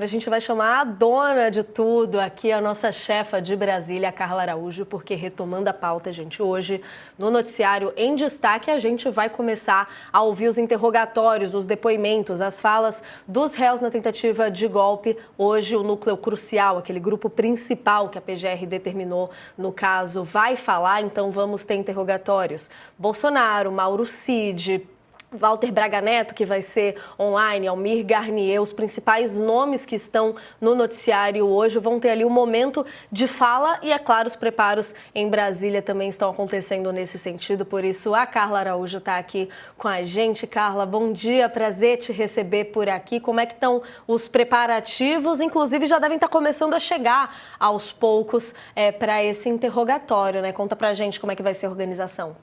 A gente vai chamar a dona de tudo aqui, a nossa chefa de Brasília, Carla Araújo, porque retomando a pauta, gente, hoje no noticiário em destaque a gente vai começar a ouvir os interrogatórios, os depoimentos, as falas dos réus na tentativa de golpe. Hoje o núcleo crucial, aquele grupo principal que a PGR determinou no caso, vai falar, então vamos ter interrogatórios. Bolsonaro, Mauro Cid, Walter Braga Neto, que vai ser online, Almir Garnier, os principais nomes que estão no noticiário hoje vão ter ali um momento de fala e, é claro, os preparos em Brasília também estão acontecendo nesse sentido, por isso a Carla Araújo está aqui com a gente. Carla, bom dia, prazer te receber por aqui. Como é que estão os preparativos? Inclusive já devem estar começando a chegar aos poucos para esse interrogatório, né? Conta pra gente como é que vai ser a organização.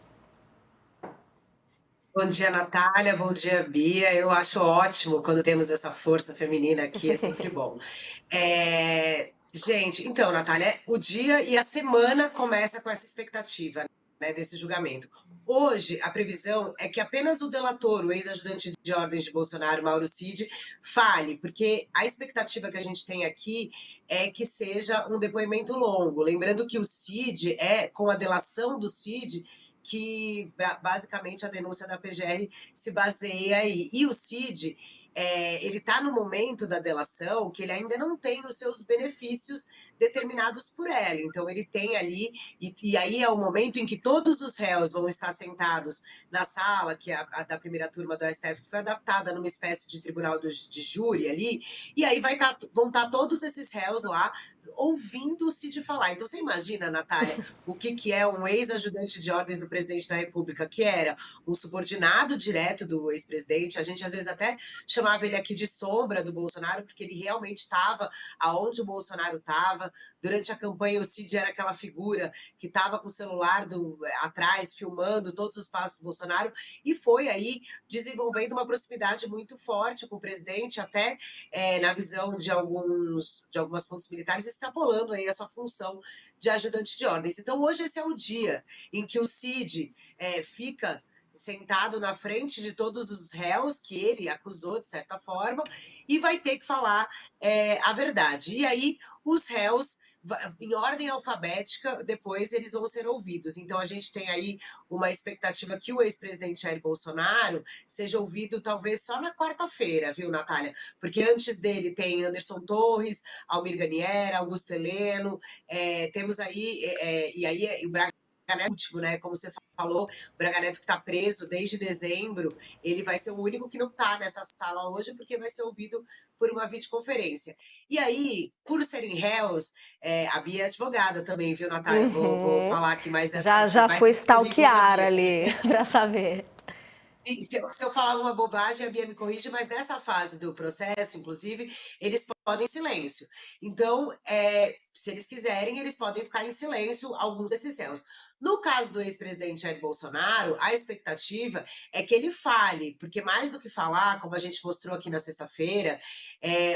Bom dia, Natália. Bom dia, Bia. Eu acho ótimo quando temos essa força feminina aqui, é sempre bom. Gente, então, Natália, o dia e a semana começa com essa expectativa, né, desse julgamento. Hoje, a previsão é que apenas o delator, o ex-ajudante de ordens de Bolsonaro, Mauro Cid, fale, porque a expectativa que a gente tem aqui é que seja um depoimento longo. Lembrando que o Cid com a delação do Cid, que basicamente a denúncia da PGR se baseia aí. E o Cid, ele está no momento da delação que ele ainda não tem os seus benefícios determinados por ela. Então ele tem ali, e aí é o momento em que todos os réus vão estar sentados na sala, que é a da primeira turma do STF, que foi adaptada numa espécie de tribunal de júri ali, e aí vão estar todos esses réus lá ouvindo o Cid falar. Então você imagina, Natália, o que é um ex-ajudante de ordens do presidente da República, que era um subordinado direto do ex-presidente. A gente às vezes até chamava ele aqui de sombra do Bolsonaro, porque ele realmente estava aonde o Bolsonaro estava. Durante a campanha, o Cid era aquela figura que estava com o celular atrás, filmando todos os passos do Bolsonaro, e foi aí desenvolvendo uma proximidade muito forte com o presidente, até na visão de algumas fontes militares, extrapolando aí a sua função de ajudante de ordens. Então, hoje esse é o dia em que o Cid fica sentado na frente de todos os réus que ele acusou, de certa forma, e vai ter que falar a verdade. E aí, os réus, em ordem alfabética, depois eles vão ser ouvidos. Então, a gente tem aí uma expectativa que o ex-presidente Jair Bolsonaro seja ouvido talvez só na quarta-feira, viu, Natália? Porque antes dele tem Anderson Torres, Almir Garnier, Augusto Heleno, temos aí, e aí o Braga Neto, último, né? Como você falou, o Braga Neto que está preso desde dezembro, ele vai ser o único que não está nessa sala hoje, porque vai ser ouvido por uma videoconferência. E aí, por serem réus, a Bia é advogada também, viu, Natália? Vou falar aqui mais Já mais foi esse currículo da stalkear Bia. ali para saber. Se eu falar uma bobagem, a Bia me corrige, mas nessa fase do processo, inclusive, eles podem em silêncio. Então, se eles quiserem, eles podem ficar em silêncio, alguns desses réus. No caso do ex-presidente Jair Bolsonaro, a expectativa é que ele fale, porque mais do que falar, como a gente mostrou aqui na sexta-feira,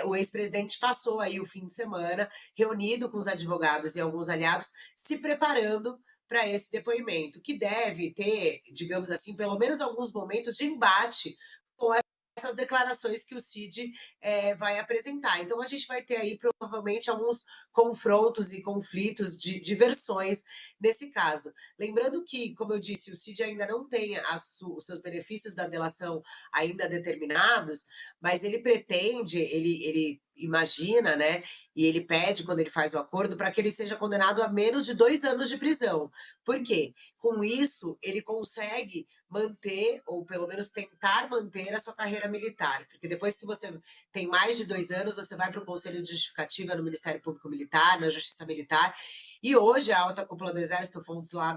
o ex-presidente passou aí o fim de semana reunido com os advogados e alguns aliados, se preparando para esse depoimento, que deve ter, digamos assim, pelo menos alguns momentos de embate com essas declarações que o Cid vai apresentar. Então, a gente vai ter aí, provavelmente, alguns confrontos e conflitos de versões nesse caso. Lembrando que, como eu disse, o Cid ainda não tem os seus benefícios da delação ainda determinados, mas ele pretende, ele imagina, né, e ele pede, quando ele faz o acordo, para que ele seja condenado a menos de 2 anos de prisão. Por quê? Com isso, ele consegue manter, ou pelo menos tentar manter, a sua carreira militar. Porque depois que você tem mais de 2 anos, você vai para o Conselho de Justificativa no Ministério Público Militar, na Justiça Militar. E hoje a alta cúpula do Exército, fontes lá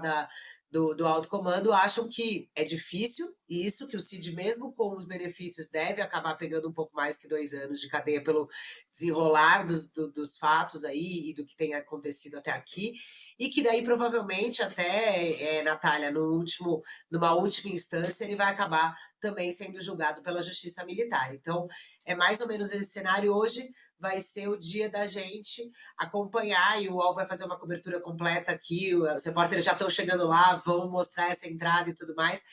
do alto comando, acham que é difícil isso, que o Cid, mesmo com os benefícios, deve acabar pegando um pouco mais que 2 anos de cadeia pelo desenrolar dos fatos aí e do que tem acontecido até aqui, e que daí provavelmente até, Natália, numa última instância, ele vai acabar também sendo julgado pela Justiça Militar. Então, é mais ou menos esse cenário. Hoje vai ser o dia da gente acompanhar, e o UOL vai fazer uma cobertura completa aqui, os repórteres já estão chegando lá, vão mostrar essa entrada e tudo mais.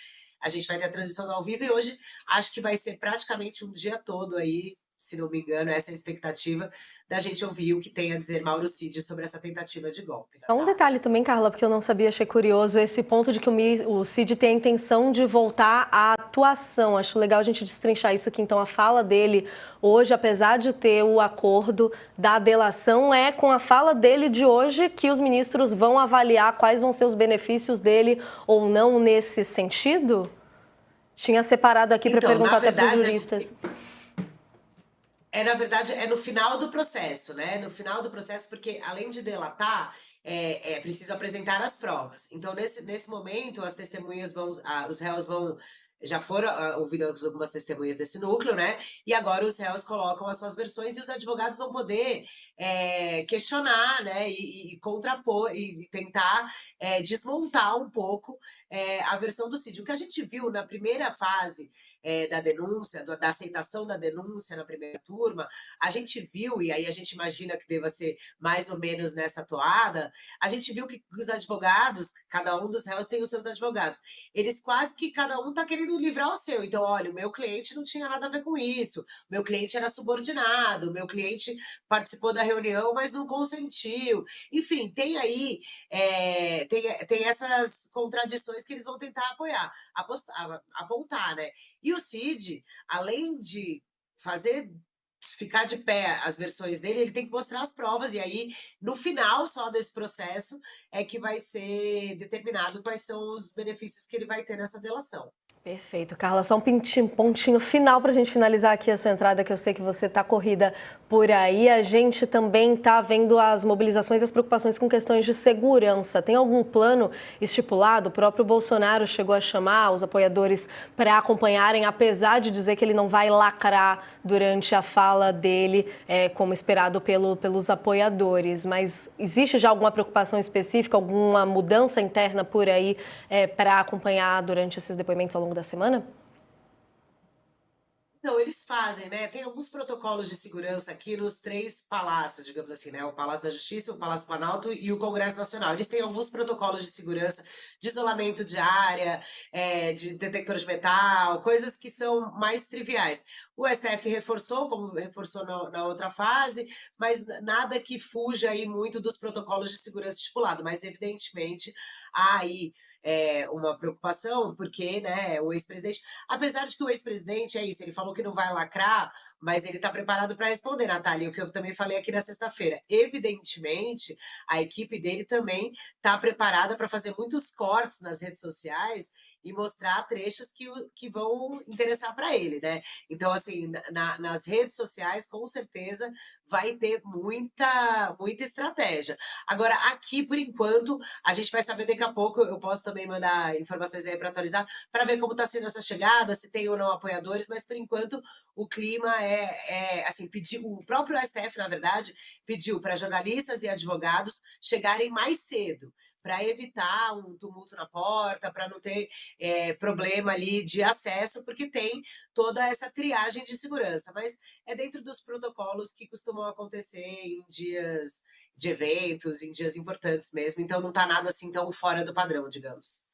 A gente vai ter a transmissão ao vivo, e hoje acho que vai ser praticamente um dia todo aí se não me engano, essa é a expectativa da gente ouvir o que tem a dizer Mauro Cid sobre essa tentativa de golpe, Só um Natália. detalhe também, Carla, porque eu não sabia, achei curioso esse ponto de que o Cid tem a intenção de voltar à atuação. Acho legal a gente destrinchar isso aqui. Então, a fala dele hoje, apesar de ter o acordo da delação, é com a fala dele de hoje que os ministros vão avaliar quais vão ser os benefícios dele ou não nesse sentido? Tinha separado aqui para Então, na perguntar até para os verdade, juristas. na verdade, é no final do processo, né? No final do processo, porque além de delatar, é preciso apresentar as provas. Então, nesse momento, as testemunhas vão, os réus vão, já foram ouvidas algumas testemunhas desse núcleo, né? E agora os réus colocam as suas versões e os advogados vão poder questionar, né? E contrapor e tentar desmontar um pouco a versão do Cid. O que a gente viu na primeira fase da denúncia, da aceitação da denúncia na primeira turma, a gente viu, e aí a gente imagina que deva ser mais ou menos nessa toada, a gente viu que os advogados, cada um dos réus tem os seus advogados, eles quase que cada um está querendo livrar o seu. Então, olha, o meu cliente não tinha nada a ver com isso, o meu cliente era subordinado, o meu cliente participou da reunião, mas não consentiu. Enfim, tem aí, tem essas contradições que eles vão tentar apontar, né? E o Cid, além de fazer ficar de pé as versões dele, ele tem que mostrar as provas, e aí, no final só desse processo, é que vai ser determinado quais são os benefícios que ele vai ter nessa delação. Perfeito, Carla. Só um pontinho final para a gente finalizar aqui a sua entrada, que eu sei que você está corrida por aí. A gente também está vendo as mobilizações e as preocupações com questões de segurança. Tem algum plano estipulado? O próprio Bolsonaro chegou a chamar os apoiadores para acompanharem, apesar de dizer que ele não vai lacrar durante a fala dele, como esperado pelos apoiadores. Mas existe já alguma preocupação específica, alguma mudança interna por aí para acompanhar durante esses depoimentos ao longo da semana? Não, eles fazem, né? Tem alguns protocolos de segurança aqui nos três palácios, digamos assim, né? O Palácio da Justiça, o Palácio Planalto e o Congresso Nacional. Eles têm alguns protocolos de segurança, de isolamento de área, de detector de metal, coisas que são mais triviais. O STF reforçou, como reforçou na outra fase, mas nada que fuja aí muito dos protocolos de segurança estipulado. Mas, evidentemente, há aí uma preocupação, porque, né, o ex-presidente, apesar de que o ex-presidente é isso, ele falou que não vai lacrar, mas ele está preparado para responder, Natália, o que eu também falei aqui na sexta-feira. Evidentemente, a equipe dele também está preparada para fazer muitos cortes nas redes sociais e mostrar trechos que vão interessar para ele, né? Então, assim, nas redes sociais, com certeza, vai ter muita estratégia. Agora, aqui, por enquanto, a gente vai saber daqui a pouco, eu posso também mandar informações aí para atualizar, para ver como está sendo essa chegada, se tem ou não apoiadores, mas por enquanto o clima assim, o próprio STF, na verdade, pediu para jornalistas e advogados chegarem mais cedo, para evitar um tumulto na porta, para não ter problema ali de acesso, porque tem toda essa triagem de segurança. Mas é dentro dos protocolos que costumam acontecer em dias de eventos, em dias importantes mesmo, então não está nada assim tão fora do padrão, digamos.